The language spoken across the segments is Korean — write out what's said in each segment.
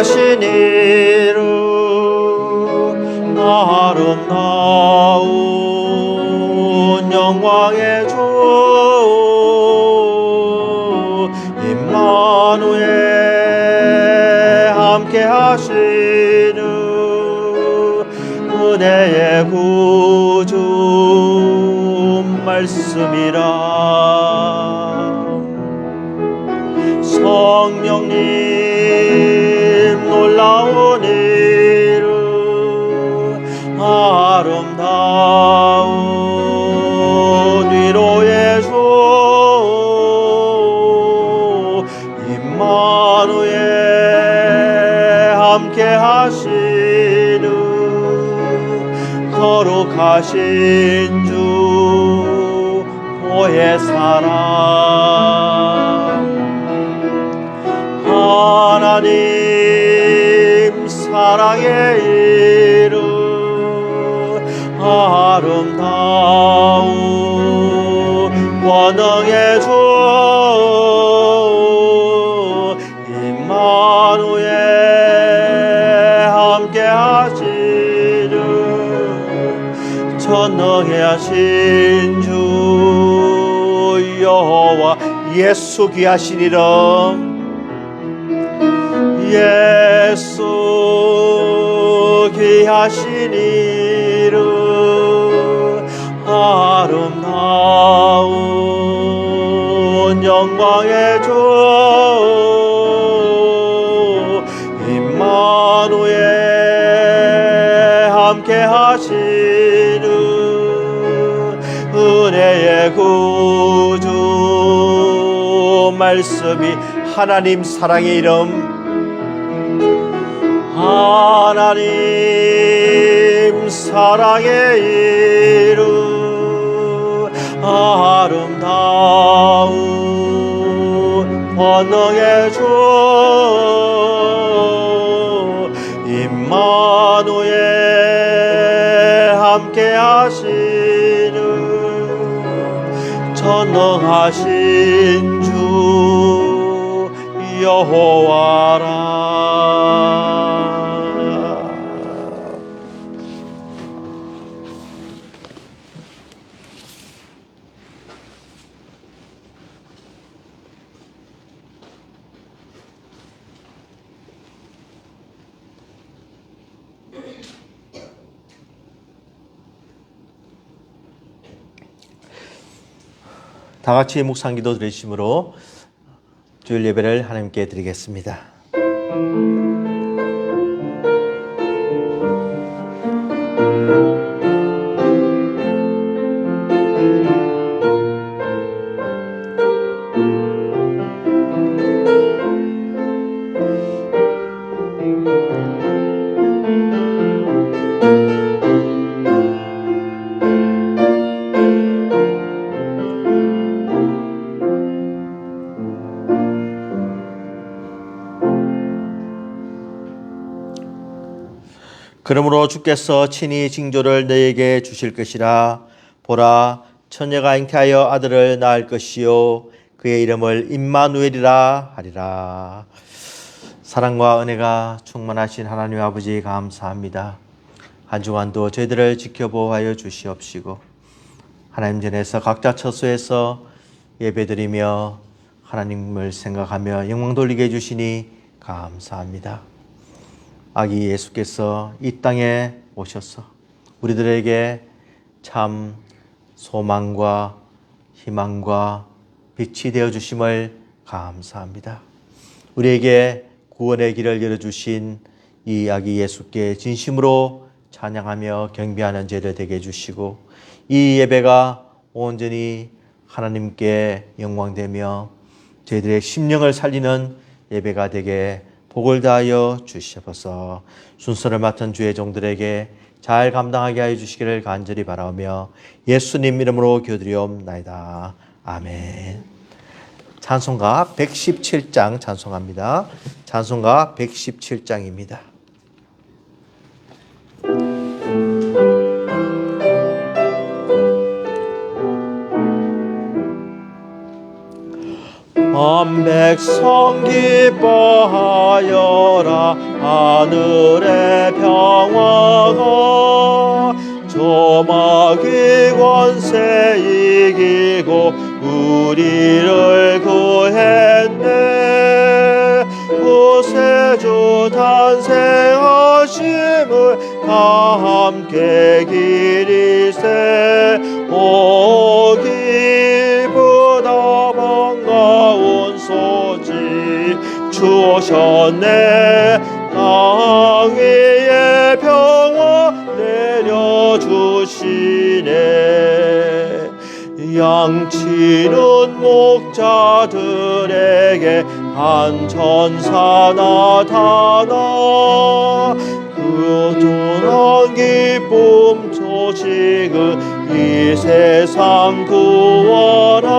하시니로 아름다운 영광의 주 임마누엘 함께 하시는 은혜의 구주 말씀이라. 성령님 놀라운 이름 아름다운 위로의 주 임마누엘 함께 하시는 거룩하신 주 보혜 사랑 하나님 사랑의 이름 아름다운 권능의 주 임마누엘 함께 하시는 전능의 하신 주 여호와 예수 귀하신 이름 예수 귀하신 이름 아름다운 영광의 주 임마누엘 함께 하시는 은혜의 구주 말씀이 하나님 사랑의 이름 하나님 사랑의 이름 아름다운 권능의 주 임마누엘 함께 하시는 전능하신 주 여호와라. 다 같이 묵상기도 드리심으로 주일 예배를 하나님께 드리겠습니다. 그러므로 주께서 친히 징조를 너에게 주실 것이라. 보라, 처녀가 잉태하여 아들을 낳을 것이요 그의 이름을 임마누엘이라 하리라. 사랑과 은혜가 충만하신 하나님 아버지 감사합니다. 한 주간도 저희들을 지켜보호하여 주시옵시고 하나님 전에서 각자 처소에서 예배드리며 하나님을 생각하며 영광 돌리게 해주시니 감사합니다. 아기 예수께서 이 땅에 오셔서 우리들에게 참 소망과 희망과 빛이 되어주심을 감사합니다. 우리에게 구원의 길을 열어주신 이 아기 예수께 진심으로 찬양하며 경배하는 저희들 되게 해주시고 이 예배가 온전히 하나님께 영광되며 저희들의 심령을 살리는 예배가 되게 복을 다하여 주시옵소서. 순서를 맡은 주의 종들에게 잘 감당하게 하여 주시기를 간절히 바라며 예수님 이름으로 기도드리옵나이다. 아멘. 찬송가 117장 찬송합니다. 찬송가 117장입니다. 온 백성 기뻐하여라. 하늘의 평화가 조마귀 권세 이기고 우리를 구했네. 구세주 탄생하심을 다 함께 기리세. 오 기쁘다 반가운 소식 주셨네. 땅 위에 평화 내려주시네. 양치는 목자들에게 한 천사 나타나. 그 tun한 기쁨 소식은 이 세상 구원하.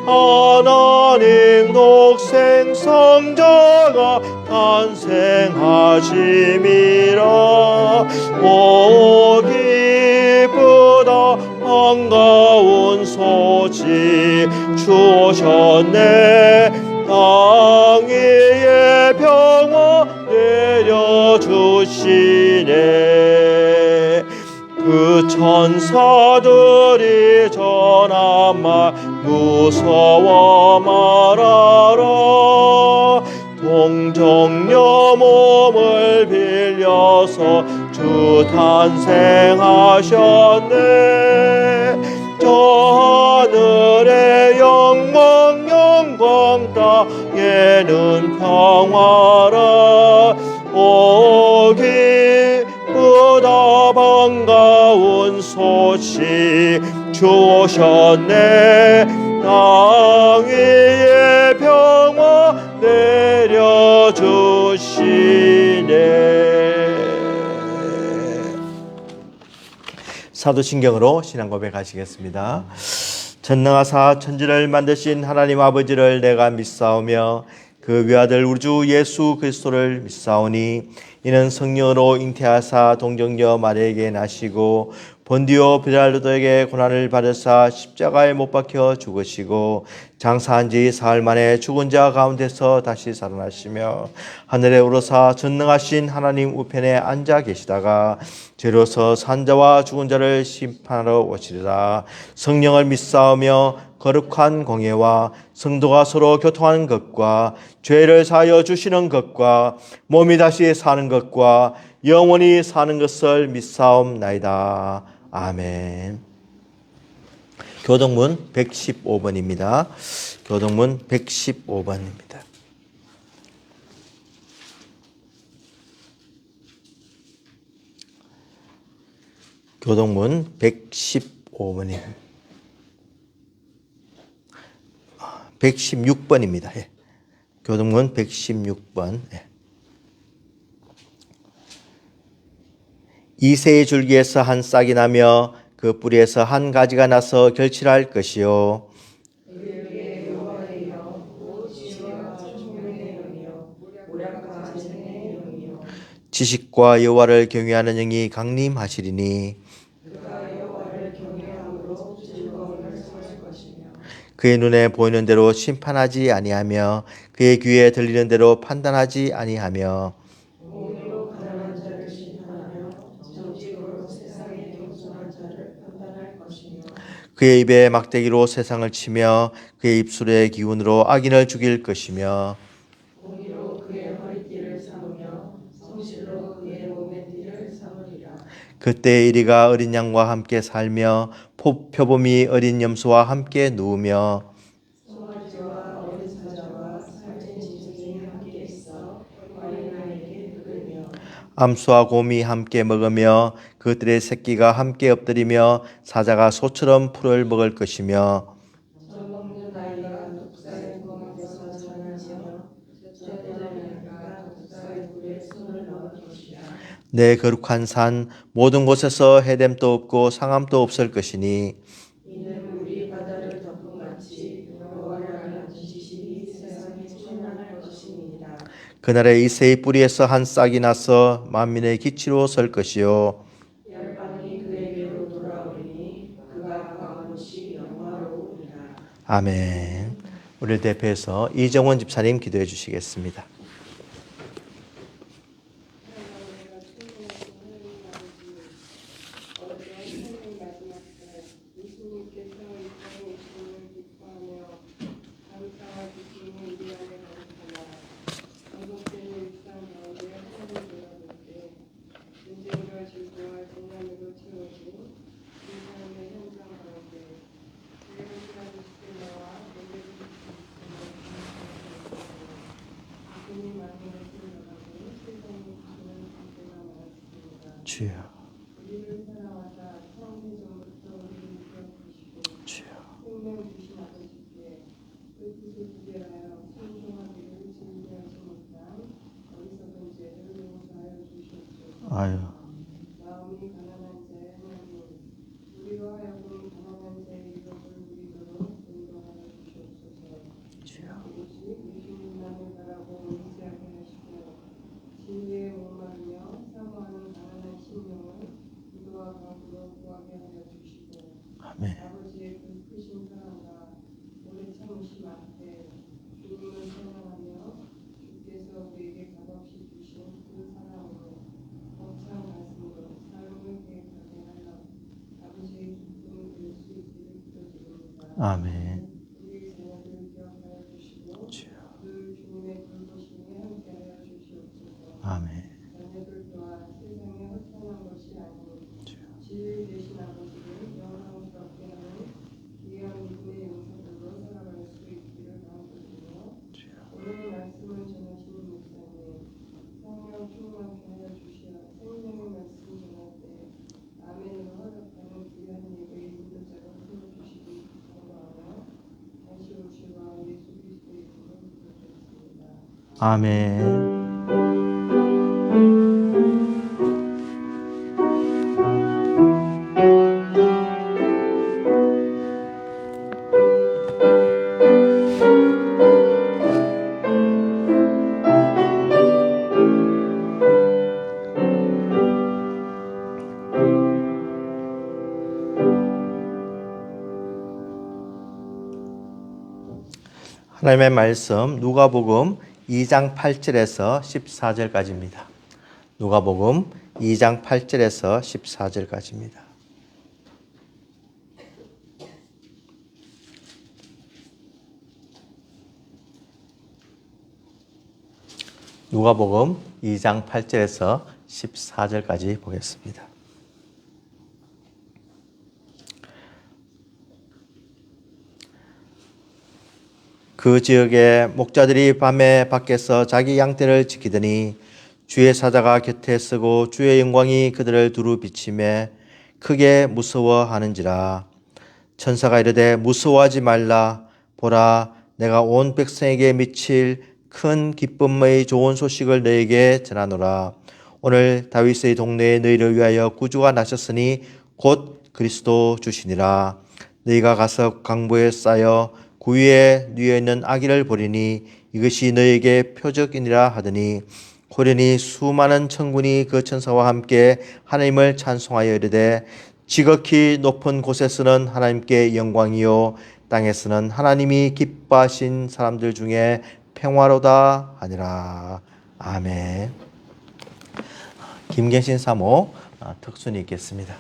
하나님 독생 성자가 탄생하심이라. 오 기쁘다 반가운 소식 주셨네. 땅 위에 평화 내려주시네. 그 천사들이 전한 말 무서워 말아라. 동정녀 몸을 빌려서 주 탄생하셨네. 저 하늘의 영광 영광 땅에는 평화라. 오 기쁘다 반가운 소식 주셨네. 땅 위에 평화 내려주시네. 사도신경으로 신앙 고백하시겠습니다. 전능하사 천지를 만드신 하나님 아버지를 내가 믿사오며 그 외아들 우리 주 예수 그리스도를 믿사오니 이는 성령으로 잉태하사 동정녀 마리아에게 나시고 본디오 빌라도에게 고난을 받으사 십자가에 못 박혀 죽으시고 장사한 지 사흘 만에 죽은 자 가운데서 다시 살아나시며 하늘에 오르사 전능하신 하나님 우편에 앉아 계시다가 죄로서 산 자와 죽은 자를 심판하러 오시리라. 성령을 믿사오며 거룩한 공예와 성도가 서로 교통하는 것과 죄를 사하여 주시는 것과 몸이 다시 사는 것과 영원히 사는 것을 믿사옵나이다. 아멘. 교동문 115번입니다. 교동문 115번입니다. 교동문 115번입니다. 116번입니다. 예. 교동문 116번. 예. 이새의 줄기에서 한 싹이 나며 그 뿌리에서 한 가지가 나서 결실할 것이요. 지식과 여호와를 경외하는 영이 강림하시리니 그의 눈에 보이는 대로 심판하지 아니하며 그의 귀에 들리는 대로 판단하지 아니하며 그의 입에 막대기로 세상을 치며 그의 입술의 기운으로 악인을 죽일 것이며 그때 이리가 어린 양과 함께 살며 표범이 어린 염소와 함께 누우며 암수와 곰이 함께 먹으며 그들의 새끼가 함께 엎드리며 사자가 소처럼 풀을 먹을 것이며 내 거룩한 산 모든 곳에서 해됨도 없고 상함도 없을 것이니 그날에 이새의 뿌리에서 한 싹이 나서 만민의 기치로 설 것이요 아멘. 우리를 대표해서 이정원 집사님 기도해 주시겠습니다. 주여, 주여, 아유, 아멘. 아멘. 주여. 아멘. 아멘. 하나님의 말씀 누가복음 2장 8절에서 14절까지입니다. 누가복음 2장 8절에서 14절까지입니다. 누가복음 2장 8절에서 14절까지 보겠습니다. 그 지역에 목자들이 밤에 밖에서 자기 양떼를 지키더니 주의 사자가 곁에 서고 주의 영광이 그들을 두루 비치매 크게 무서워하는지라. 천사가 이르되 무서워하지 말라. 보라, 내가 온 백성에게 미칠 큰 기쁨의 좋은 소식을 너에게 전하노라. 오늘 다윗의 동네에 너희를 위하여 구주가 나셨으니 곧 그리스도 주시니라. 너희가 가서 강보에 쌓여 그 위에 누워 있는 아기를 보리니 이것이 너에게 표적이니라 하더니 호련히 수많은 천군이 그 천사와 함께 하나님을 찬송하여 이르되 지극히 높은 곳에서는 하나님께 영광이요 땅에서는 하나님이 기뻐하신 사람들 중에 평화로다 하니라. 아멘. 김계신 사모 특순이 있겠습니다.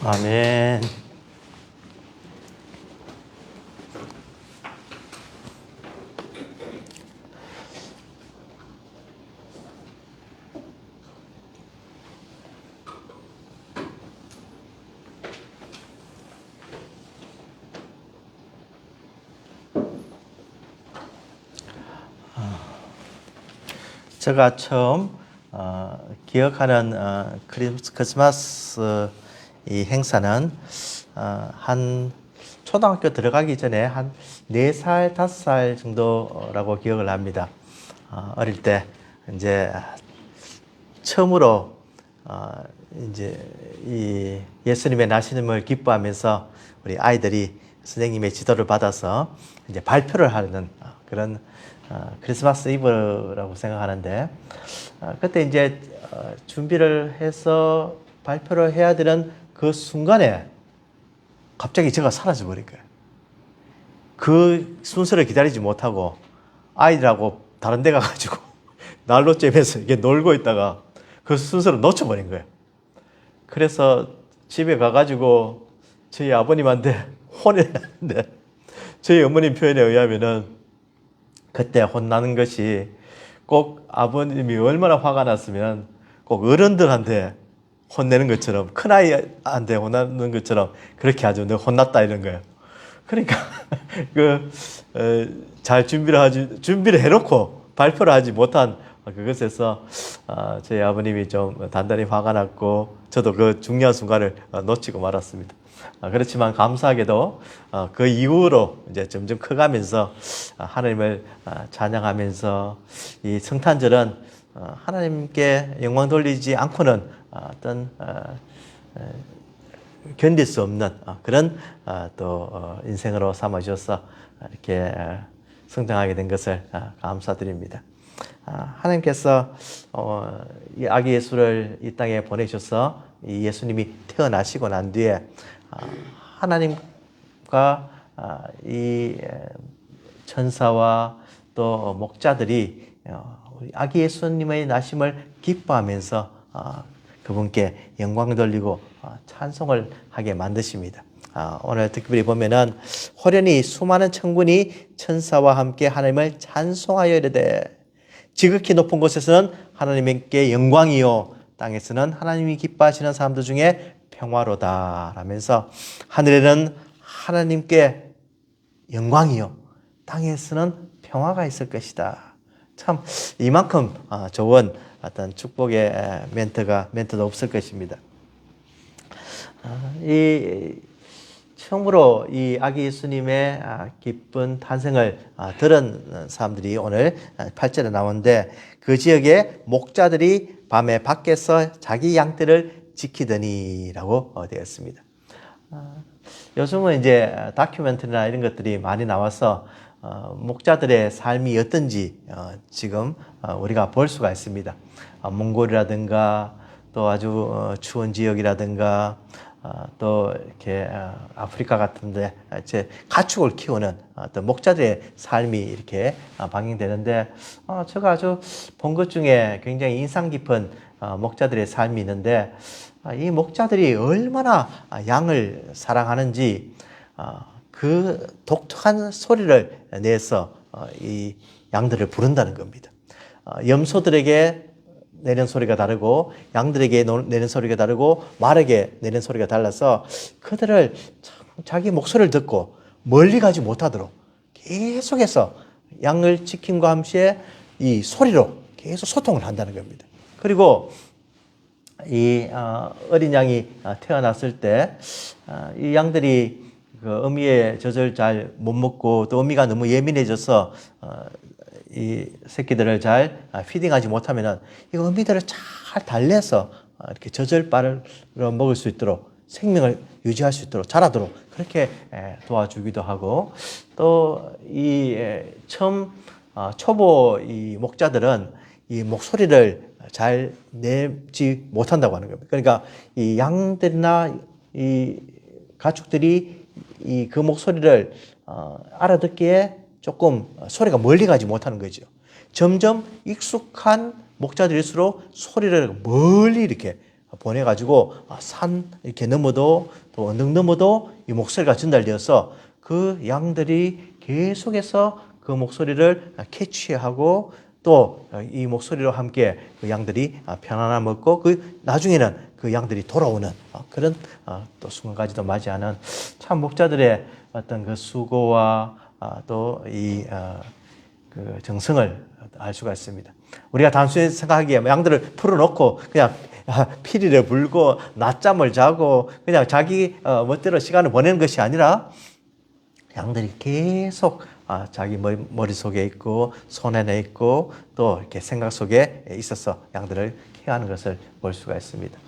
아멘. 제가 처음 기억하는 크리스마스 이 행사는 한 초등학교 들어가기 전에 한 4살, 5살 정도라고 기억을 합니다. 어릴 때 이제 처음으로 이제 이 예수님의 나심을 기뻐하면서 우리 아이들이 선생님의 지도를 받아서 이제 발표를 하는 그런 크리스마스 이브라고 생각하는데, 그때 이제 준비를 해서 발표를 해야 되는 그 순간에 갑자기 제가 사라져 버린 거예요. 그 순서를 기다리지 못하고 아이들하고 다른 데 가가지고 난로 쬐면서 이게 놀고 있다가 그 순서를 놓쳐버린 거예요. 그래서 집에 가가지고 저희 아버님한테 혼을 났는데, 저희 어머님 표현에 의하면은 그때 혼나는 것이 꼭 아버님이 얼마나 화가 났으면 꼭 어른들한테 혼내는 것처럼, 큰아이한테 혼나는 것처럼 그렇게 아주 내가 혼났다 이런 거예요. 그러니까 잘 준비를 해놓고 발표를 하지 못한 그것에서 저희 아버님이 좀 단단히 화가 났고, 저도 그 중요한 순간을 놓치고 말았습니다. 그렇지만 감사하게도 그 이후로 이제 점점 커가면서 하나님을 찬양하면서, 이 성탄절은 하나님께 영광 돌리지 않고는 어떤 견딜 수 없는 그런 또 인생으로 삼아주셔서 이렇게 성장하게 된 것을 감사드립니다. 하나님께서 이 아기 예수를 이 땅에 보내셔서 이 예수님이 태어나시고 난 뒤에 하나님과 이 천사와 또 목자들이 우리 아기 예수님의 나심을 기뻐하면서 그분께 영광을 돌리고 찬송을 하게 만드십니다. 오늘 특별히 보면은 호련히 수많은 천군이 천사와 함께 하나님을 찬송하여 이르되, 지극히 높은 곳에서는 하나님께 영광이요 땅에서는 하나님이 기뻐하시는 사람들 중에 평화로다 라면서, 하늘에는 하나님께 영광이요 땅에서는 평화가 있을 것이다. 참 이만큼 좋은 어떤 축복의 멘트도 없을 것입니다. 처음으로 이 아기 예수님의 기쁜 탄생을 들은 사람들이 오늘 8절에 나오는데, 그 지역에 목자들이 밤에 밖에서 자기 양떼를 지키더니라고 되어 있습니다. 요즘은 이제 다큐멘터리나 이런 것들이 많이 나와서 목자들의 삶이 어떤지 지금 우리가 볼 수가 있습니다. 몽골이라든가 또 아주 추운 지역이라든가 또 이렇게 아프리카 같은데 이제 가축을 키우는 어떤 목자들의 삶이 이렇게 방영되는데, 제가 아주 본 것 중에 굉장히 인상 깊은 목자들의 삶이 있는데, 이 목자들이 얼마나 양을 사랑하는지 그 독특한 소리를 내서 이 양들을 부른다는 겁니다. 염소들에게 내는 소리가 다르고, 양들에게 내는 소리가 다르고, 말에게 내는 소리가 달라서 그들을 자기 목소리를 듣고 멀리 가지 못하도록 계속해서 양을 지킴과 함께 이 소리로 계속 소통을 한다는 겁니다. 그리고 이 어린 양이 태어났을 때 이 양들이 그 어미의 젖을 잘 못 먹고, 또 어미가 너무 예민해져서 이 새끼들을 잘 피딩하지 못하면은 이 어미들을 잘 달래서 이렇게 젖을바를 먹을 수 있도록, 생명을 유지할 수 있도록, 자라도록 그렇게 도와주기도 하고, 또 이 처음 초보 이 목자들은 이 목소리를 잘 내지 못한다고 하는 겁니다. 그러니까 이 양들이나 이 가축들이 이 그 목소리를 알아듣기에 조금 소리가 멀리 가지 못하는 거죠. 점점 익숙한 목자들일수록 소리를 멀리 이렇게 보내가지고 산 이렇게 넘어도 또 언덕 넘어도 이 목소리가 전달되어서 그 양들이 계속해서 그 목소리를 캐치하고 또 이 목소리로 함께 그 양들이 편안함 얻고 그 나중에는 그 양들이 돌아오는 그런 또 순간까지도 맞이하는 참 목자들의 어떤 그 수고와 또 이 그 정성을 알 수가 있습니다. 우리가 단순히 생각하기에 양들을 풀어놓고 그냥 피리를 불고 낮잠을 자고 그냥 자기 멋대로 시간을 보내는 것이 아니라 양들이 계속 자기 머릿속에 있고 손에 있고 또 이렇게 생각 속에 있어서 양들을 케어하는 것을 볼 수가 있습니다.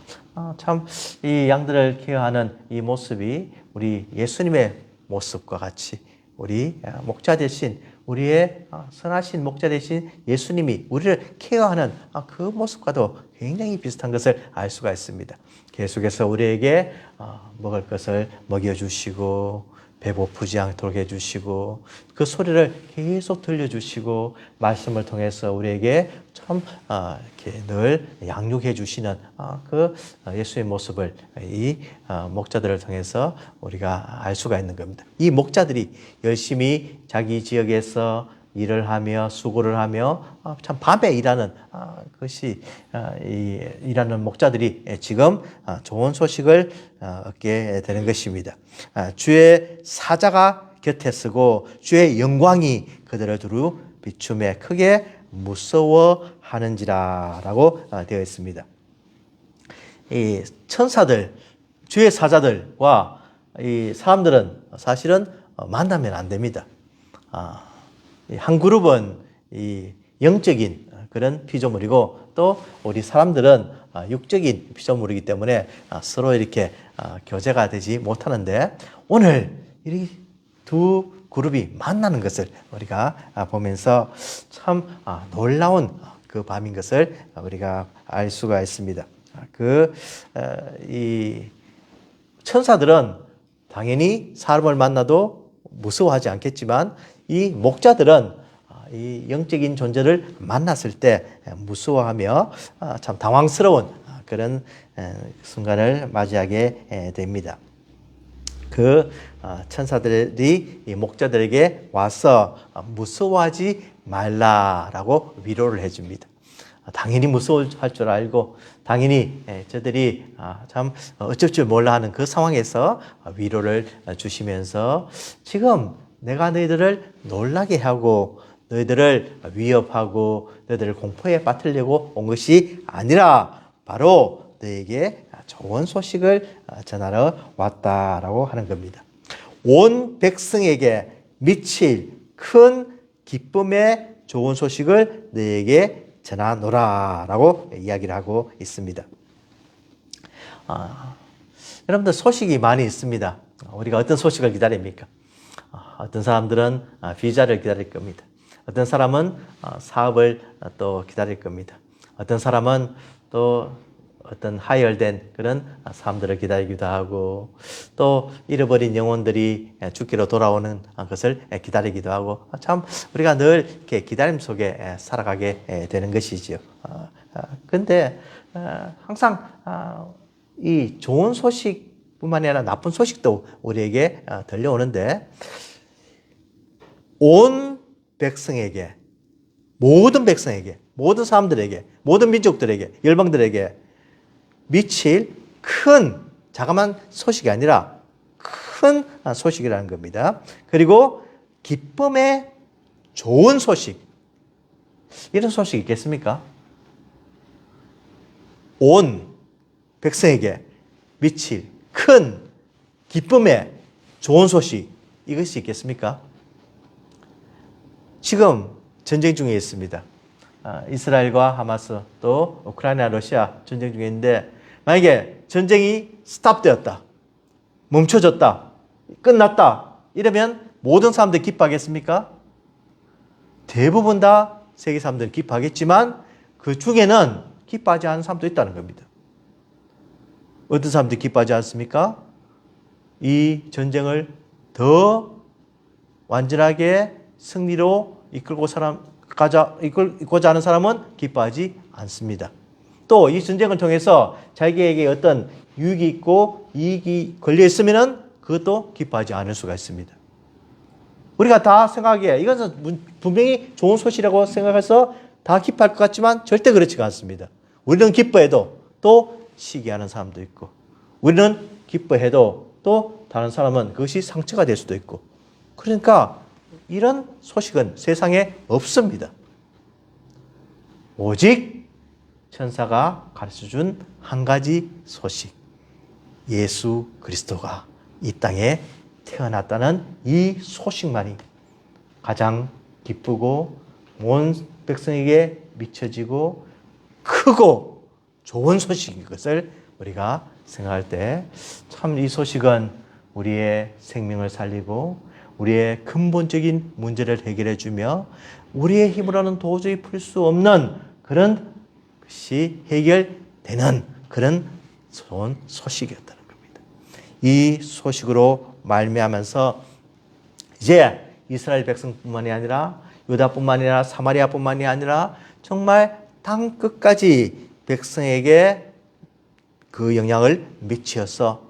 참 이 양들을 케어하는 이 모습이 우리 예수님의 모습과 같이 우리 목자 대신 우리의 선하신 목자 대신 예수님이 우리를 케어하는 그 모습과도 굉장히 비슷한 것을 알 수가 있습니다. 계속해서 우리에게 먹을 것을 먹여주시고 배고프지 않도록 해주시고 그 소리를 계속 들려주시고 말씀을 통해서 우리에게 참 이렇게 늘 양육해 주시는 그 예수의 모습을 이 목자들을 통해서 우리가 알 수가 있는 겁니다. 이 목자들이 열심히 자기 지역에서 일을 하며 수고를 하며 참 밤에 일하는 것이 일하는 목자들이 지금 좋은 소식을 얻게 되는 것입니다. 주의 사자가 곁에 서고 주의 영광이 그들을 두루 비춤에 크게 무서워하는지라라고 되어 있습니다. 이 천사들, 주의 사자들과 이 사람들은 사실은 만나면 안 됩니다. 한 그룹은 이 영적인 그런 피조물이고 또 우리 사람들은 육적인 피조물이기 때문에 서로 이렇게 교제가 되지 못하는데 오늘 이 두 그룹이 만나는 것을 우리가 보면서 참 놀라운 그 밤인 것을 우리가 알 수가 있습니다. 이 천사들은 당연히 사람을 만나도 무서워하지 않겠지만 이 목자들은 이 영적인 존재를 만났을 때 무서워하며 참 당황스러운 그런 순간을 맞이하게 됩니다. 그 천사들이 이 목자들에게 와서 무서워하지 말라라고 위로를 해줍니다. 당연히 무서워할 줄 알고 당연히 저들이 참 어쩔 줄 몰라 하는 그 상황에서 위로를 주시면서 지금 내가 너희들을 놀라게 하고 너희들을 위협하고 너희들을 공포에 빠뜨리려고 온 것이 아니라 바로 너희에게 좋은 소식을 전하러 왔다라고 하는 겁니다. 온 백성에게 미칠 큰 기쁨의 좋은 소식을 너희에게 전하노라라고 이야기를 하고 있습니다. 여러분들 소식이 많이 있습니다. 우리가 어떤 소식을 기다립니까? 어떤 사람들은 비자를 기다릴 겁니다. 어떤 사람은 사업을 또 기다릴 겁니다. 어떤 사람은 또 어떤 하혈된 그런 사람들을 기다리기도 하고 또 잃어버린 영혼들이 죽기로 돌아오는 것을 기다리기도 하고 참 우리가 늘 이렇게 기다림 속에 살아가게 되는 것이지요. 근데 항상 이 좋은 소식뿐만 아니라 나쁜 소식도 우리에게 들려오는데 온 백성에게 모든 백성에게 모든 사람들에게 모든 민족들에게 열방들에게 미칠 큰 자그마한 소식이 아니라 큰 소식이라는 겁니다. 그리고 기쁨의 좋은 소식. 이런 소식이 있겠습니까? 온 백성에게 미칠 큰 기쁨의 좋은 소식. 이것이 있겠습니까? 지금 전쟁 중에 있습니다. 이스라엘과 하마스 또 우크라이나 러시아 전쟁 중에 있는데 만약에 전쟁이 스탑되었다, 멈춰졌다, 끝났다 이러면 모든 사람들이 기뻐하겠습니까? 대부분 다 세계 사람들은 기뻐하겠지만 그 중에는 기뻐하지 않은 사람도 있다는 겁니다. 어떤 사람들이 기뻐하지 않습니까? 이 전쟁을 더 완전하게 승리로 이끌고자 하는 사람은 기뻐하지 않습니다. 또 이 전쟁을 통해서 자기에게 어떤 유익이 있고 이익이 걸려 있으면은 그것도 기뻐하지 않을 수가 있습니다. 우리가 다 생각하기에 이것은 분명히 좋은 소식이라고 생각해서 다 기뻐할 것 같지만 절대 그렇지가 않습니다. 우리는 기뻐해도 또 시기하는 사람도 있고, 우리는 기뻐해도 또 다른 사람은 그것이 상처가 될 수도 있고, 그러니까 이런 소식은 세상에 없습니다. 오직 천사가 가르쳐준 한 가지 소식, 예수 그리스도가 이 땅에 태어났다는 이 소식만이 가장 기쁘고 온 백성에게 미쳐지고 크고 좋은 소식인 것을 우리가 생각할 때 참 이 소식은 우리의 생명을 살리고 우리의 근본적인 문제를 해결해 주며 우리의 힘으로는 도저히 풀 수 없는 그런 것이 해결되는 그런 좋은 소식이었다는 겁니다. 이 소식으로 말미암아서 이제 이스라엘 백성뿐만이 아니라 유다뿐만이 아니라 사마리아뿐만이 아니라 정말 땅 끝까지 백성에게 그 영향을 미치어서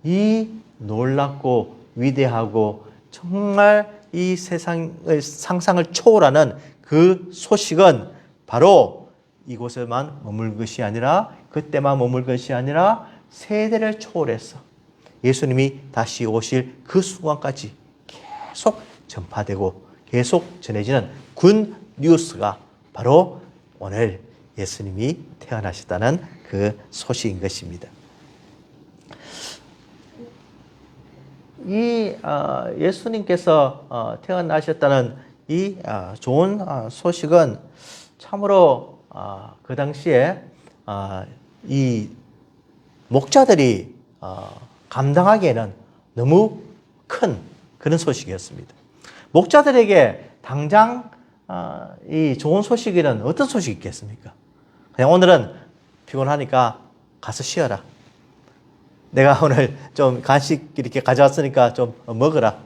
이 놀랍고 위대하고 정말 이 세상의 상상을 초월하는 그 소식은 바로 이곳에만 머물 것이 아니라 그때만 머물 것이 아니라 세대를 초월해서 예수님이 다시 오실 그 순간까지 계속 전파되고 계속 전해지는 굿 뉴스가 바로 오늘 예수님이 태어나셨다는 그 소식인 것입니다. 이 예수님께서 태어나셨다는 이 좋은 소식은 참으로 그 당시에 이 목자들이 감당하기에는 너무 큰 그런 소식이었습니다. 목자들에게 당장 이 좋은 소식에는 어떤 소식이 있겠습니까? 그냥 오늘은 피곤하니까 가서 쉬어라. 내가 오늘 좀 간식 이렇게 가져왔으니까 좀 먹어라.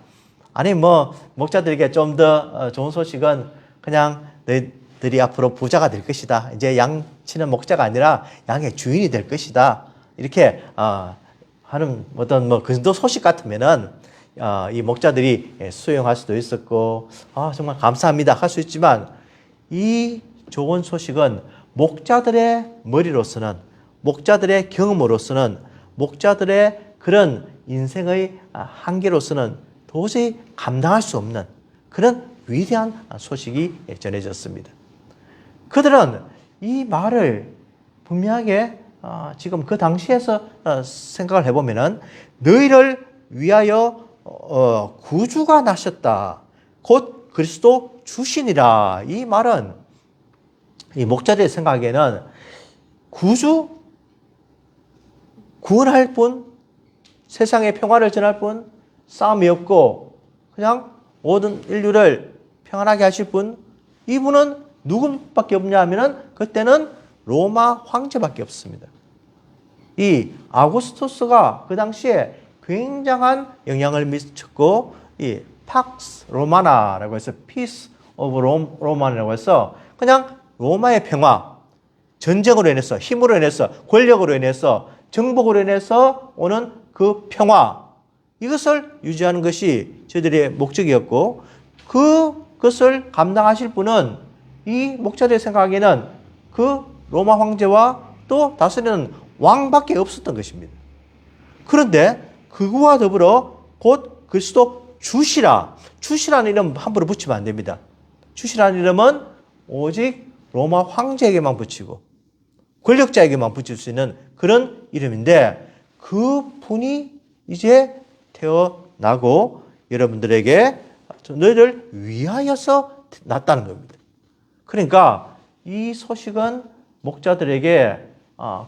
아니 뭐 목자들에게 좀 더 좋은 소식은 그냥 너희들이 앞으로 부자가 될 것이다. 이제 양 치는 목자가 아니라 양의 주인이 될 것이다. 이렇게 하는 어떤 뭐 그 정도 소식 같으면은 이 목자들이 수용할 수도 있었고 정말 감사합니다 할 수 있지만 이 좋은 소식은 목자들의 머리로서는 목자들의 경험으로서는 목자들의 그런 인생의 한계로서는 도저히 감당할 수 없는 그런 위대한 소식이 전해졌습니다. 그들은 이 말을 분명하게 지금 그 당시에서 생각을 해보면은 너희를 위하여 구주가 나셨다. 곧 그리스도 주시니라. 이 말은 이 목자들의 생각에는 구주, 구원할 분, 세상의 평화를 전할 분, 싸움이 없고 그냥 모든 인류를 평안하게 하실 분, 이분은 누구밖에 없냐 하면은 그때는 로마 황제밖에 없습니다. 이 아구스토스가 그 당시에 굉장한 영향을 미쳤고 이 팍스 로마나라고 해서 피스 오브 로마나라고 해서 그냥 로마의 평화, 전쟁으로 인해서 힘으로 인해서 권력으로 인해서 정복으로 인해서 오는 그 평화, 이것을 유지하는 것이 저희들의 목적이었고 그것을 감당하실 분은 이 목자들의 생각에는 그 로마 황제와 또 다스리는 왕밖에 없었던 것입니다. 그런데 그와 더불어 곧 그리스도 주시라. 주시라는 이름 함부로 붙이면 안 됩니다. 주시라는 이름은 오직 로마 황제에게만 붙이고 권력자에게만 붙일 수 있는 그런 이름인데 그 분이 이제 태어나고 여러분들에게 너희를 위하여서 났다는 겁니다. 그러니까 이 소식은 목자들에게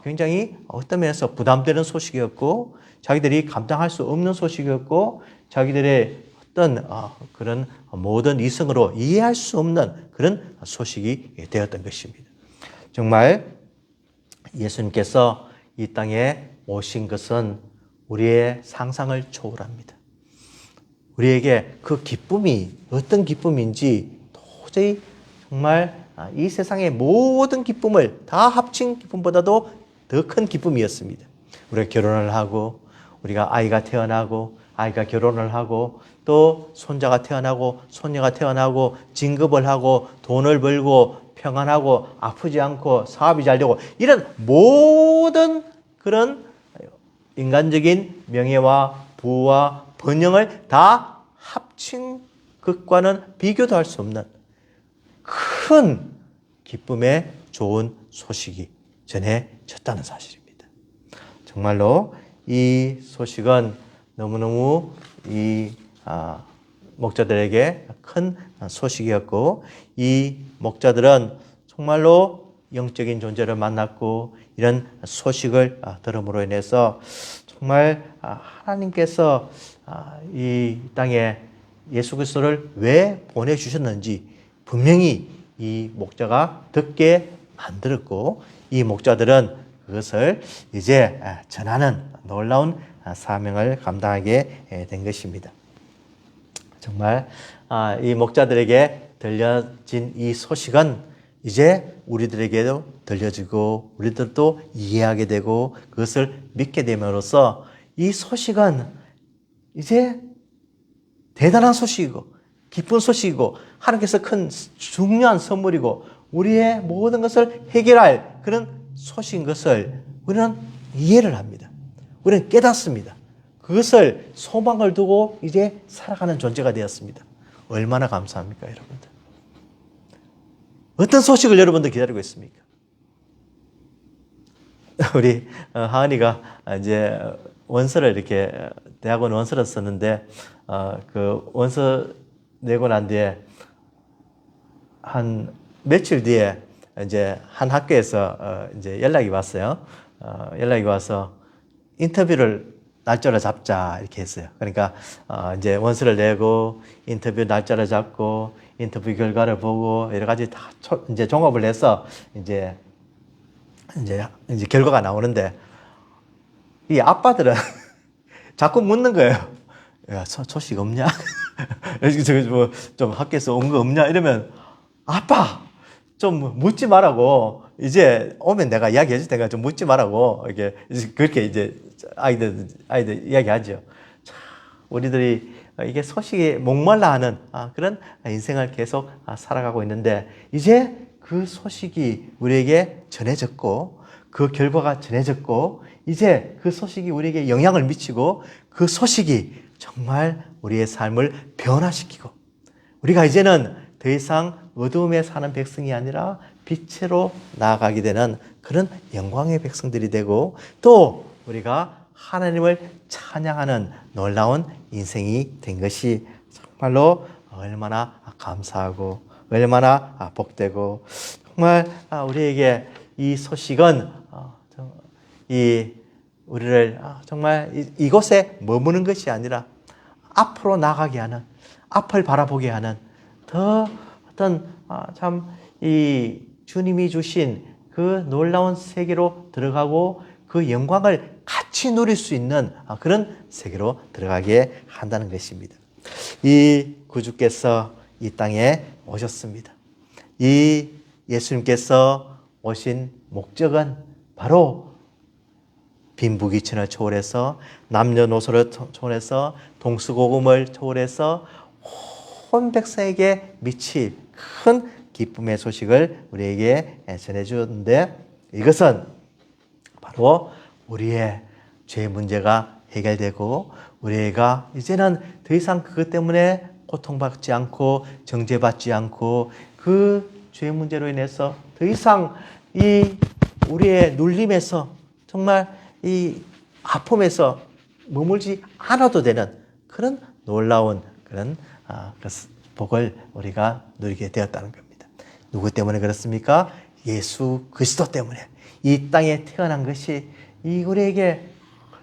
굉장히 어떤 면에서 부담되는 소식이었고 자기들이 감당할 수 없는 소식이었고 자기들의 어떤 그런 모든 이성으로 이해할 수 없는 그런 소식이 되었던 것입니다. 정말 예수님께서 이 땅에 오신 것은 우리의 상상을 초월합니다. 우리에게 그 기쁨이 어떤 기쁨인지 도저히 정말 이 세상의 모든 기쁨을 다 합친 기쁨보다도 더 큰 기쁨이었습니다. 우리가 결혼을 하고 우리가 아이가 태어나고 아이가 결혼을 하고 또 손자가 태어나고 손녀가 태어나고 진급을 하고 돈을 벌고 평안하고 아프지 않고 사업이 잘 되고 이런 모든 그런 인간적인 명예와 부와 번영을 다 합친 것과는 비교도 할 수 없는 큰 기쁨의 좋은 소식이 전해졌다는 사실입니다. 정말로 이 소식은 너무너무 이 목자들에게 큰 소식이었고 이 목자들은 정말로 영적인 존재를 만났고 이런 소식을 들음으로 인해서 정말 하나님께서 이 땅에 예수 그리스도를 왜 보내주셨는지 분명히 이 목자가 듣게 만들었고 이 목자들은 그것을 이제 전하는 놀라운 사명을 감당하게 된 것입니다. 정말 이 목자들에게 들려진 이 소식은 이제 우리들에게도 들려지고 우리들도 이해하게 되고 그것을 믿게 됨으로써 이 소식은 이제 대단한 소식이고 기쁜 소식이고 하나님께서 큰 중요한 선물이고 우리의 모든 것을 해결할 그런 소식인 것을 우리는 이해를 합니다. 우리는 깨닫습니다. 그것을 소망을 두고 이제 살아가는 존재가 되었습니다. 얼마나 감사합니까, 여러분들? 어떤 소식을 여러분들 기다리고 있습니까? 우리 하은이가 이제 원서를 이렇게 대학원 원서를 썼는데 그 원서 내고 난 뒤에 한 며칠 뒤에 이제 한 학교에서 이제 연락이 왔어요. 연락이 와서 인터뷰를 날짜를 잡자 이렇게 했어요. 그러니까 이제 원서를 내고 인터뷰 날짜를 잡고 인터뷰 결과를 보고 여러 가지 다 이제 종합을 해서 이제 결과가 나오는데 이 아빠들은 자꾸 묻는 거예요. 야, 소식 없냐? 좀 학교에서 온 거 없냐? 이러면 아빠 좀 묻지 말라고 이제 오면 내가 이야기해 줄 테니까 좀 묻지 말라고 이렇게 그렇게 이제 아이들 이야기하죠. 자, 우리들이 이게 소식에 목말라하는 그런 인생을 계속 살아가고 있는데 이제 그 소식이 우리에게 전해졌고 그 결과가 전해졌고 이제 그 소식이 우리에게 영향을 미치고 그 소식이 정말 우리의 삶을 변화시키고 우리가 이제는 더 이상 어두움에 사는 백성이 아니라 빛으로 나아가게 되는 그런 영광의 백성들이 되고 또 우리가 하나님을 찬양하는 놀라운 인생이 된 것이 정말로 얼마나 감사하고 얼마나 복되고 정말 우리에게 이 소식은 우리를 정말 이곳에 머무는 것이 아니라 앞으로 나가게 하는 앞을 바라보게 하는 더 어떤 참 이 주님이 주신 그 놀라운 세계로 들어가고 그 영광을 같이 누릴 수 있는 그런 세계로 들어가게 한다는 것입니다. 이 구주께서 이 땅에 오셨습니다. 이 예수님께서 오신 목적은 바로 빈부귀천을 초월해서 남녀노소를 초월해서 동서고금을 초월해서 온 백성에게 미칠 큰 기쁨의 소식을 우리에게 전해주었는데 이것은 바로 우리의 죄 문제가 해결되고 우리가 이제는 더 이상 그것 때문에 고통받지 않고 정죄받지 않고 그 죄 문제로 인해서 더 이상 이 우리의 눌림에서 정말 이 아픔에서 머물지 않아도 되는 그런 놀라운 그런 복을 우리가 누리게 되었다는 겁니다. 누구 때문에 그렇습니까? 예수 그리스도 때문에 이 땅에 태어난 것이 이 우리에게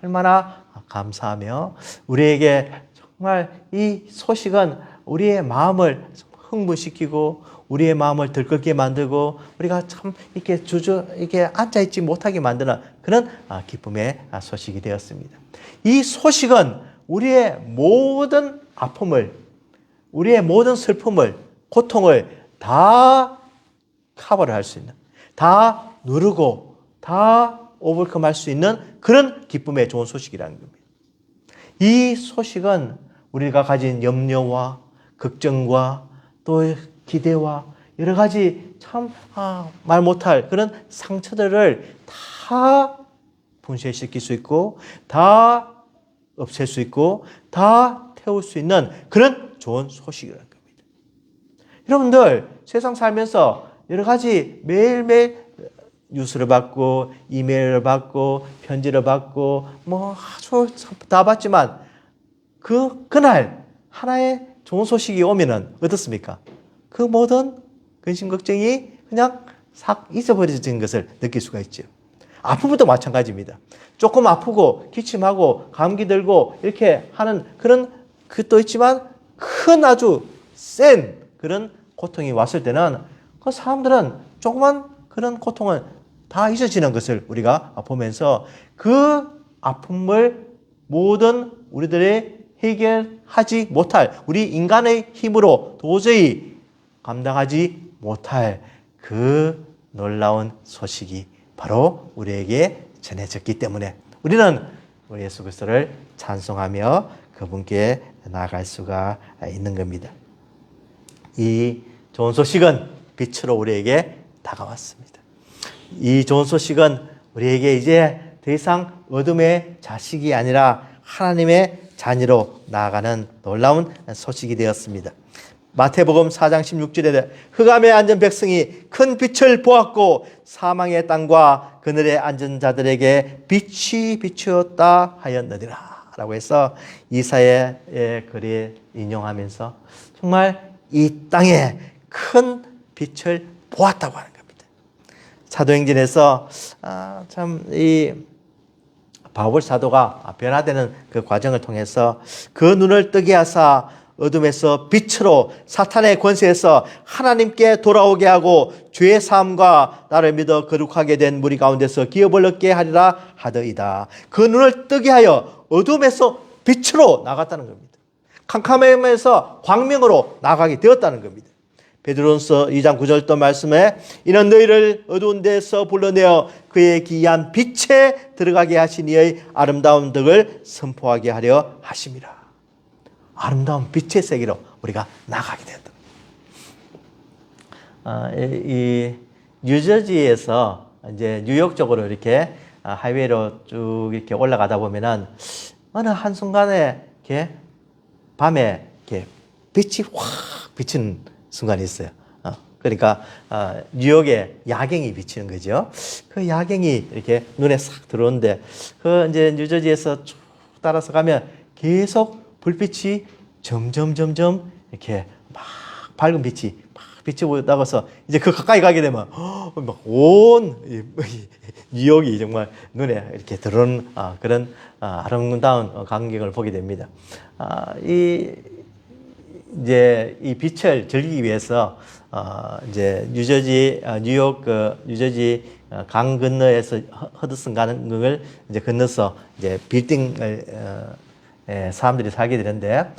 얼마나 감사하며 우리에게 정말 이 소식은 우리의 마음을 흥분시키고 우리의 마음을 들끓게 만들고 우리가 참 이렇게 이렇게 앉아있지 못하게 만드는 그런 기쁨의 소식이 되었습니다. 이 소식은 우리의 모든 아픔을 우리의 모든 슬픔을 고통을 다 커버를 할 수 있는, 다 누르고 다 오버컴 할 수 있는 그런 기쁨의 좋은 소식이라는 겁니다. 이 소식은 우리가 가진 염려와 걱정과 또 기대와 여러 가지 참 말 못할 그런 상처들을 다 분쇄시킬 수 있고 다 없앨 수 있고 다 태울 수 있는 그런 좋은 소식이라는 겁니다. 여러분들 세상 살면서 여러 가지 매일매일 뉴스를 받고 이메일을 받고 편지를 받고 뭐 아주 다 받지만 그날 하나의 좋은 소식이 오면은 어떻습니까? 그 모든 근심 걱정이 그냥 싹 잊어버려진 것을 느낄 수가 있죠. 아픔도 마찬가지입니다. 조금 아프고 기침하고 감기 들고 이렇게 하는 그런 것도 있지만 큰 아주 센 그런 고통이 왔을 때는 그 사람들은 조그만 그런 고통은 다 잊어지는 것을 우리가 보면서 그 아픔을 모든 우리들의 해결하지 못할 우리 인간의 힘으로 도저히 감당하지 못할 그 놀라운 소식이 바로 우리에게 전해졌기 때문에 우리는 우리 예수 그리스도를 찬송하며 그분께 나아갈 수가 있는 겁니다. 이 좋은 소식은 빛으로 우리에게 다가왔습니다. 이 좋은 소식은 우리에게 이제 더 이상 어둠의 자식이 아니라 하나님의 자녀로 나아가는 놀라운 소식이 되었습니다. 마태복음 4장 16절에 흑암에 앉은 백성이 큰 빛을 보았고 사망의 땅과 그늘에 앉은 자들에게 빛이 비추었다 하였느니라 라고 해서 이사야의 글을 인용하면서 정말 이 땅에 큰 빛을 보았다고 하는 겁니다. 사도행전에서 참 이 바울 사도가 변화되는 그 과정을 통해서 그 눈을 뜨게 하사 어둠에서 빛으로 사탄의 권세에서 하나님께 돌아오게 하고 죄의 사함과 나를 믿어 거룩하게 된 무리 가운데서 기업을 얻게 하리라 하더이다. 그 눈을 뜨게 하여 어둠에서 빛으로 나갔다는 겁니다. 캄캄함에서 광명으로 나가게 되었다는 겁니다. 베드로전서 2장 9절 또 말씀에 이는 너희를 어두운 데서 불러내어 그의 기이한 빛에 들어가게 하신 이의 아름다운 덕을 선포하게 하려 하심이라. 아름다운 빛의 세계로 우리가 나가게 된다. 이 뉴저지에서 이제 뉴욕 쪽으로 이렇게 하이웨이로 쭉 이렇게 올라가다 보면은 어느 한 순간에 이렇게 밤에 이렇게 빛이 확 비치는 순간이 있어요. 그러니까 뉴욕에 야경이 비치는 거죠. 그 야경이 이렇게 눈에 싹 들어오는데 그 이제 뉴저지에서 쭉 따라서 가면 계속 불빛이 점점 이렇게 막 밝은 빛이 막 비치고 나가서 이제 그 가까이 가게 되면 막 온 뉴욕이 정말 눈에 이렇게 들어오는 그런 아름다운 광경을 보게 됩니다. 이제 이 빛을 즐기기 위해서 이제 뉴욕 뉴저지 강 건너에서 허드슨 강을 이제 건너서 이제 빌딩을 사람들이 살게 되는데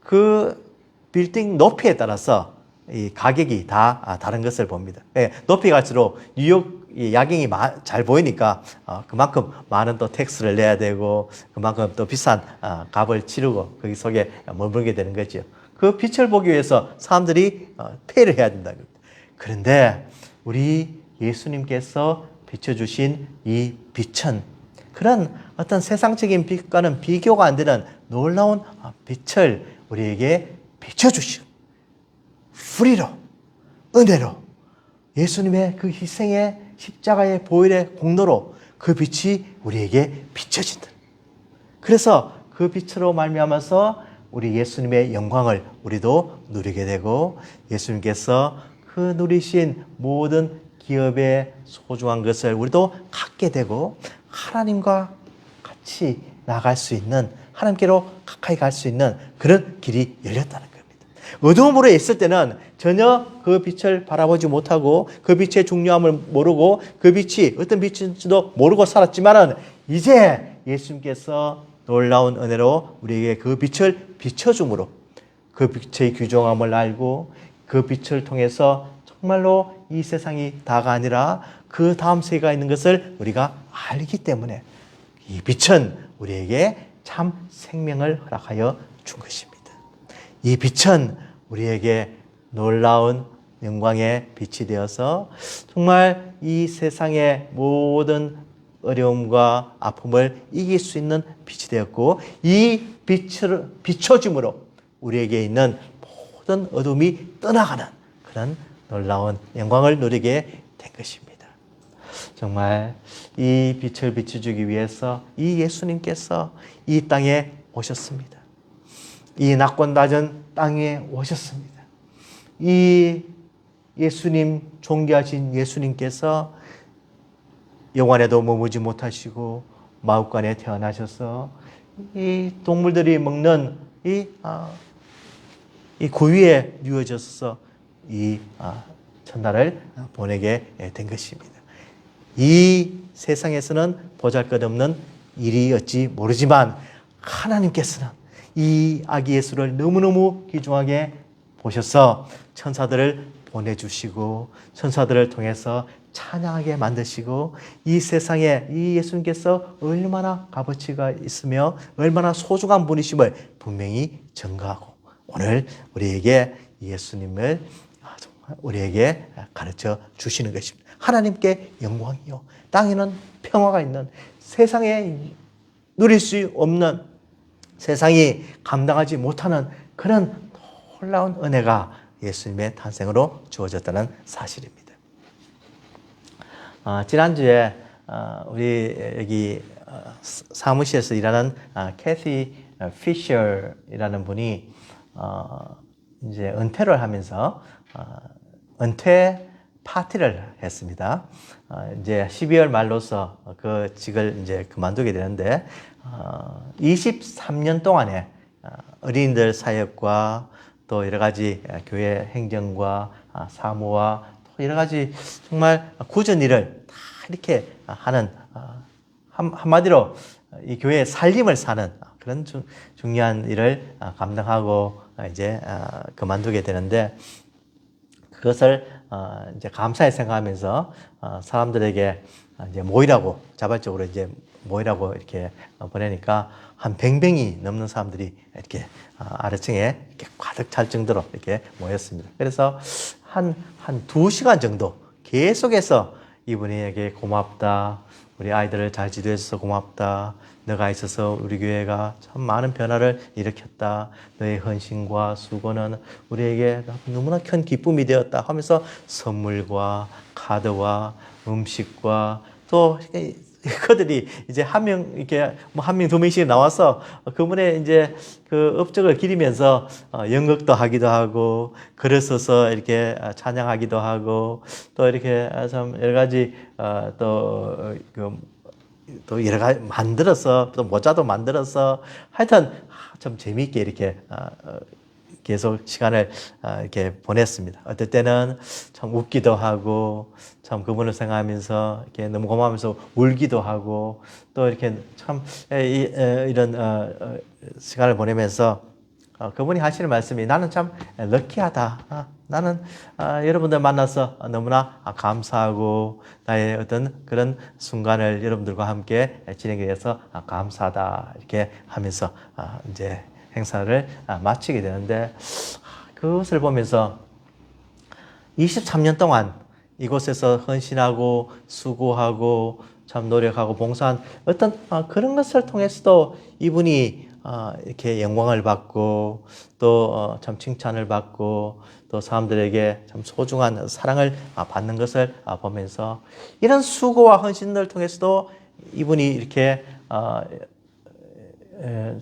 그 빌딩 높이에 따라서 이 가격이 다 다른 것을 봅니다. 높이 갈수록 뉴욕 야경이 잘 보이니까 그만큼 많은 또 텍스를 내야 되고 그만큼 또 비싼 값을 치르고 거기 속에 머물게 되는 거죠. 그 빛을 보기 위해서 사람들이 페이를 해야 된다는 겁니다. 그런데 우리 예수님께서 비춰주신 이 빛은 그런 어떤 세상적인 빛과는 비교가 안 되는 놀라운 빛을 우리에게 비춰주시고 프리로 은혜로 예수님의 그 희생의 십자가의 보혈의 공로로 그 빛이 우리에게 비춰진다. 그래서 그 빛으로 말미암아서 우리 예수님의 영광을 우리도 누리게 되고 예수님께서 그 누리신 모든 기업의 소중한 것을 우리도 갖게 되고 하나님과 같이 나갈 수 있는 하나님께로 가까이 갈 수 있는 그런 길이 열렸다는 겁니다. 어두움으로 있을 때는 전혀 그 빛을 바라보지 못하고 그 빛의 중요함을 모르고 그 빛이 어떤 빛인지도 모르고 살았지만은 이제 예수님께서 놀라운 은혜로 우리에게 그 빛을 비춰줌으로 그 빛의 귀중함을 알고 그 빛을 통해서 정말로 이 세상이 다가 아니라 그 다음 세계가 있는 것을 우리가 알기 때문에 이 빛은 우리에게 참 생명을 허락하여 준 것입니다. 이 빛은 우리에게 놀라운 영광의 빛이 되어서 정말 이 세상의 모든 어려움과 아픔을 이길 수 있는 빛이 되었고, 이 빛을 비춰줌으로 우리에게 있는 모든 어둠이 떠나가는 그런 놀라운 영광을 누리게 된 것입니다. 정말 이 빛을 비춰주기 위해서 이 예수님께서 이 땅에 오셨습니다. 이 낙권 낮은 땅에 오셨습니다. 이 예수님, 존귀하신 예수님께서 영원에도 머무지 못하시고 마옥간에 태어나셔서 이 동물들이 먹는 이 구유에 누워져서 이 천사를 보내게 된 것입니다. 이 세상에서는 보잘것없는 일이었지 모르지만 하나님께서는 이 아기 예수를 너무너무 귀중하게 보셔서 천사들을 보내주시고 천사들을 통해서 찬양하게 만드시고 이 세상에 이 예수님께서 얼마나 값어치가 있으며 얼마나 소중한 분이심을 분명히 증거하고 오늘 우리에게 예수님을 정말 우리에게 가르쳐 주시는 것입니다. 하나님께 영광이요 땅에는 평화가 있는 세상에 누릴 수 없는 세상이 감당하지 못하는 그런 놀라운 은혜가 예수님의 탄생으로 주어졌다는 사실입니다. 지난주에 우리 여기 사무실에서 일하는 캐시 피셔이라는 분이 이제 은퇴를 하면서 은퇴 파티를 했습니다. 이제 12월 말로서 그 직을 이제 그만두게 되는데 23년 동안에 어린이들 사역과 또 여러 가지 교회 행정과 사무와 또 여러 가지 정말 굳은 일을 다 이렇게 하는 한마디로 이 교회의 살림을 사는 그런 중요한 일을 감당하고 이제 그만두게 되는데 그것을 이제 감사히 생각하면서 사람들에게 이제 모이라고 자발적으로 이제 모이라고 이렇게 보내니까 한 100명이 넘는 사람들이 이렇게 아래층에 이렇게 가득 찰 정도로 이렇게 모였습니다. 그래서 한 2시간 정도 계속해서 이분에게 고맙다. 우리 아이들을 잘 지도해줘서 고맙다. 너가 있어서 우리 교회가 참 많은 변화를 일으켰다. 너의 헌신과 수고는 우리에게 너무나 큰 기쁨이 되었다 하면서 선물과 카드와 음식과 또 그들이 이제 한 명 이렇게 뭐 한 명 두 명씩 나와서 그분의 이제 그 업적을 기리면서 연극도 하기도 하고 글을 써서 이렇게 찬양하기도 하고 또 이렇게 참 여러 가지 또 여러 가지 만들어서 또 모자도 만들어서 하여튼 좀 재미있게 이렇게 계속 시간을 이렇게 보냈습니다. 어떨 때는 참 웃기도 하고 참 그분을 생각하면서 이렇게 너무 고마우면서 울기도 하고 또 이렇게 참 이런 시간을 보내면서 그분이 하시는 말씀이 나는 참 럭키하다. 나는 여러분들 만나서 너무나 감사하고 나의 어떤 그런 순간을 여러분들과 함께 진행해 해서 감사하다. 이렇게 하면서 이제 행사를 마치게 되는데 그것을 보면서 23년 동안 이곳에서 헌신하고 수고하고 참 노력하고 봉사한 어떤 그런 것을 통해서도 이분이 이렇게 영광을 받고 또 참 칭찬을 받고 또 사람들에게 참 소중한 사랑을 받는 것을 보면서 이런 수고와 헌신을 통해서도 이분이 이렇게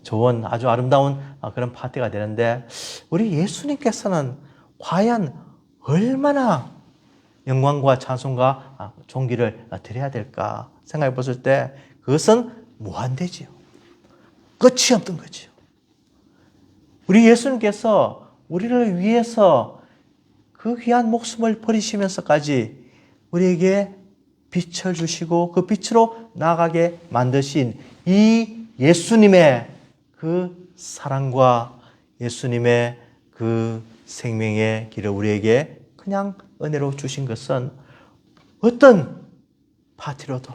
좋은 아주 아름다운 그런 파티가 되는데 우리 예수님께서는 과연 얼마나 영광과 찬송과 존귀를 드려야 될까 생각해 봤을 때 그것은 무한대지요. 끝이 없던 거지요. 우리 예수님께서 우리를 위해서 그 귀한 목숨을 버리시면서까지 우리에게 빛을 주시고 그 빛으로 나아가게 만드신 이 예수님의 그 사랑과 예수님의 그 생명의 길을 우리에게 그냥 은혜로 주신 것은 어떤 파티로도,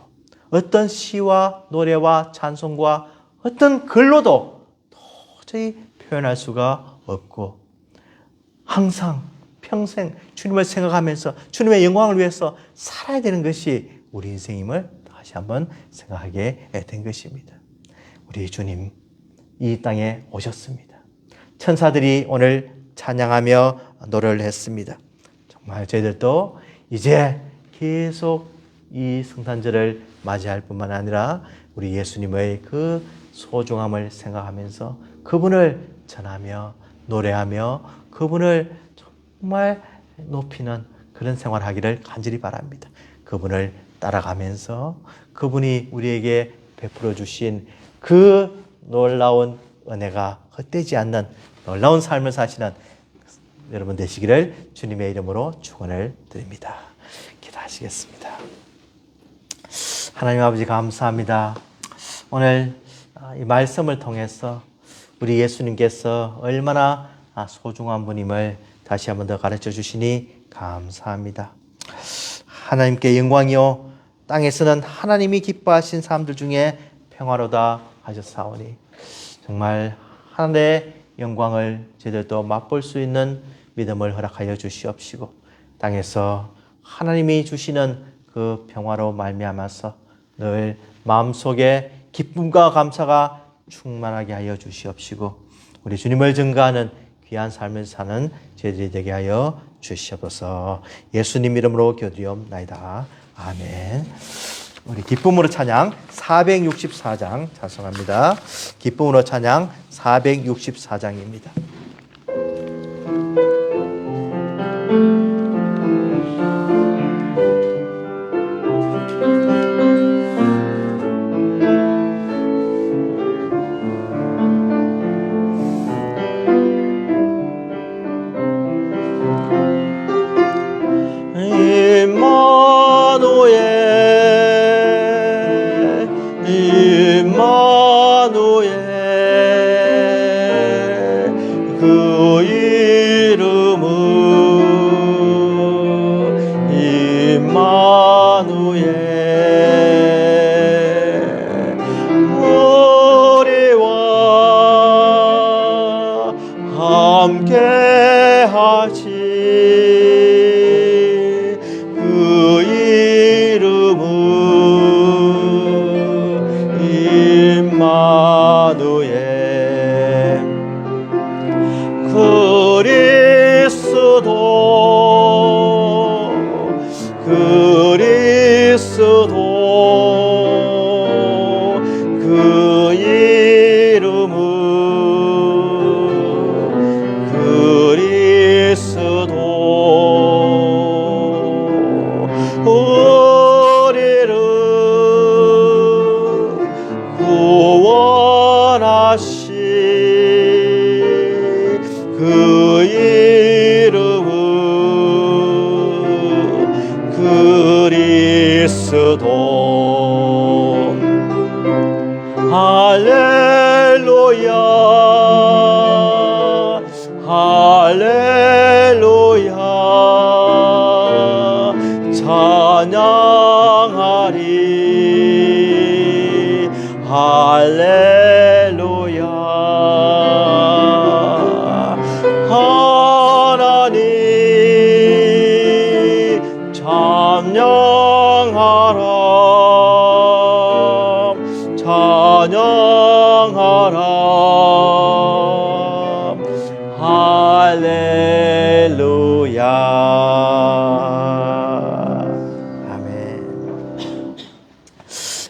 어떤 시와 노래와 찬송과 어떤 글로도 도저히 표현할 수가 없고, 항상 평생 주님을 생각하면서 주님의 영광을 위해서 살아야 되는 것이 우리 인생임을 다시 한번 생각하게 된 것입니다. 우리 주님 이 땅에 오셨습니다. 천사들이 오늘 찬양하며 노래를 했습니다. 정말 저희들도 이제 계속 이 성탄절을 맞이할 뿐만 아니라 우리 예수님의 그 소중함을 생각하면서 그분을 전하며 노래하며 그분을 정말 높이는 그런 생활하기를 간절히 바랍니다. 그분을 따라가면서 그분이 우리에게 베풀어 주신 그 놀라운 은혜가 헛되지 않는 놀라운 삶을 사시는 여러분 되시기를 주님의 이름으로 축원을 드립니다. 기도하시겠습니다. 하나님 아버지 감사합니다. 오늘 이 말씀을 통해서 우리 예수님께서 얼마나 소중한 분임을 다시 한번 더 가르쳐 주시니 감사합니다. 하나님께 영광이요 땅에서는 하나님이 기뻐하신 사람들 중에 평화로다 하셨사오니 정말 하늘의 영광을 제대로 맛볼 수 있는 믿음을 허락하여 주시옵시고 땅에서 하나님이 주시는 그 평화로 말미암아서 늘 마음속에 기쁨과 감사가 충만하게 하여 주시옵시고 우리 주님을 증거하는 귀한 삶을 사는 저희들이 되게 하여 주시옵소서. 예수님 이름으로 기도드리옵나이다. 아멘. 우리 기쁨으로 찬양 464장 찬송합니다. 기쁨으로 찬양 464장입니다.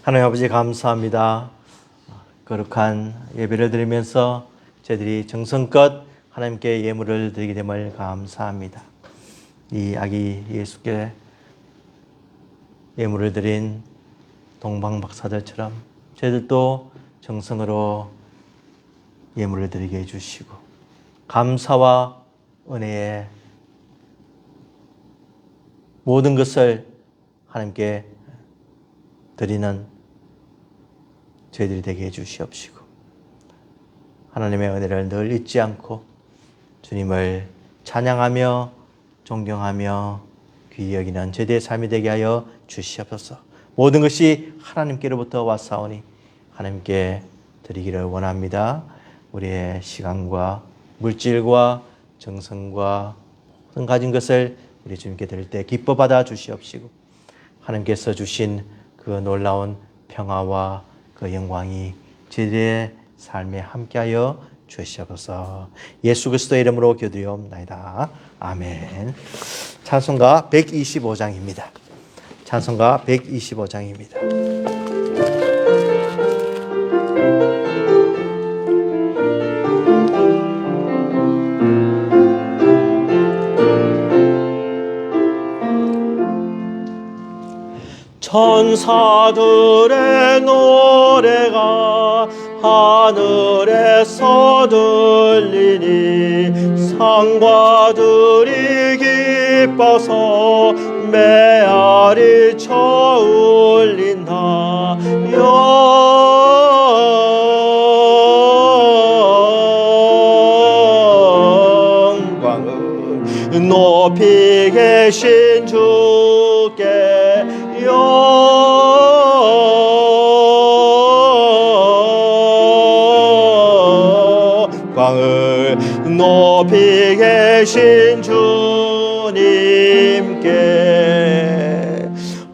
하나님 아버지 감사합니다. 거룩한 예배를 드리면서 저희들이 정성껏 하나님께 예물을 드리게 됨을 감사합니다. 이 아기 예수께 예물을 드린 동방 박사들처럼 저희들도 정성으로 예물을 드리게 해주시고 감사와 은혜의 모든 것을 하나님께 드리는 저희들이 되게 해주시옵시고 하나님의 은혜를 늘 잊지 않고 주님을 찬양하며 존경하며 귀히 여기는 제대의 삶이 되게 하여 주시옵소서. 모든 것이 하나님께로부터 왔사오니 하나님께 드리기를 원합니다. 우리의 시간과 물질과 정성과 모든 가진 것을 우리 주님께 드릴 때 기뻐 받아 주시옵시고 하나님께서 주신 그 놀라운 평화와 그 영광이 제대의 삶에 함께하여 주시옵소서. 예수 그리스도의 이름으로 기도드리옵나이다. 아멘. 찬송가 125장입니다. 찬송가 125장입니다. 천사들의 노래가 하늘에서 들리니 상과들이 기뻐서 메아리 쳐 울린다. 영광을 높이 계신 주께 영광을 높이 계신 주님께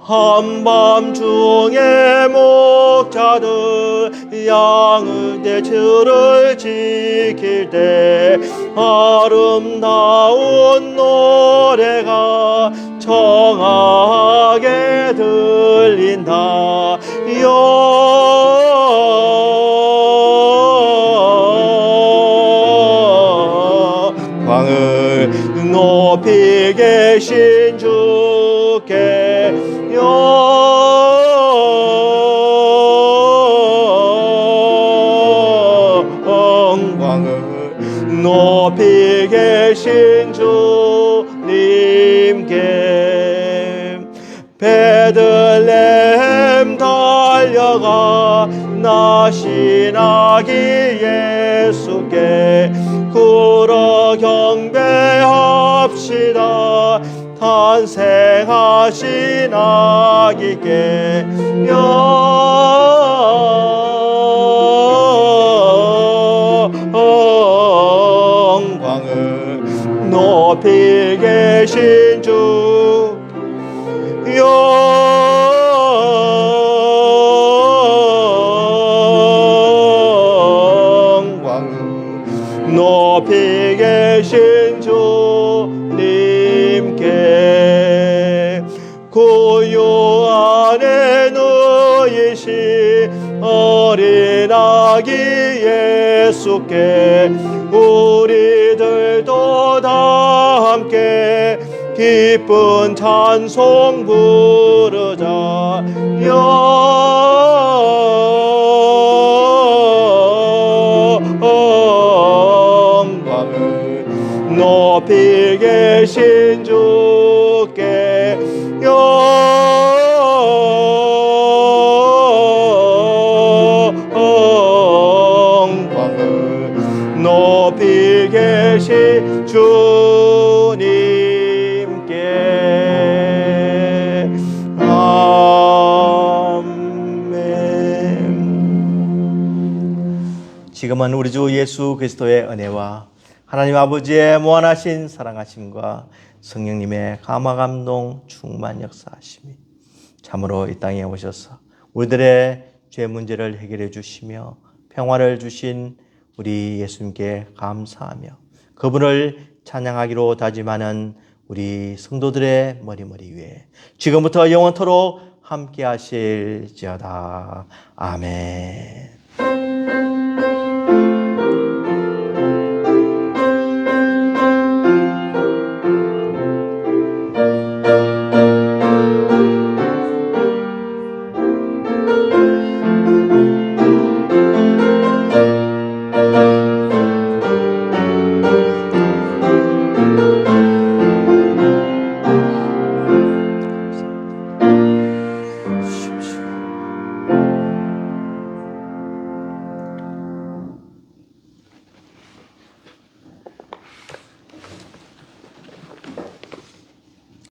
한밤중에 목자들 양의 들을 지킬 때 아름다운 노래가 청하게 들린다. 영광을 높이 계신 주께 영광을 높이 계신 주님께 베들레헴 달려가 나신 아기 예수께 굴어 경배합시다. 탄생하신 아기께 영광을 높이 계신 주 영광을 높이 계신 주님께 구유 안에 누이신 어린 아기 예수께 우리들도 다 함께 기쁜 찬송 부르자. 영광을 높이 계신 주께 영광을 높이 계신 주님께 아멘. 지금은 우리 주 예수 그리스도의 은혜와 하나님 아버지의 무한하신 사랑하심과 성령님의 감화 감동 충만 역사하심이 참으로 이 땅에 오셔서 우리들의 죄 문제를 해결해 주시며 평화를 주신 우리 예수님께 감사하며 그분을 찬양하기로 다짐하는 우리 성도들의 머리 위에 지금부터 영원토록 함께 하실지어다. 아멘.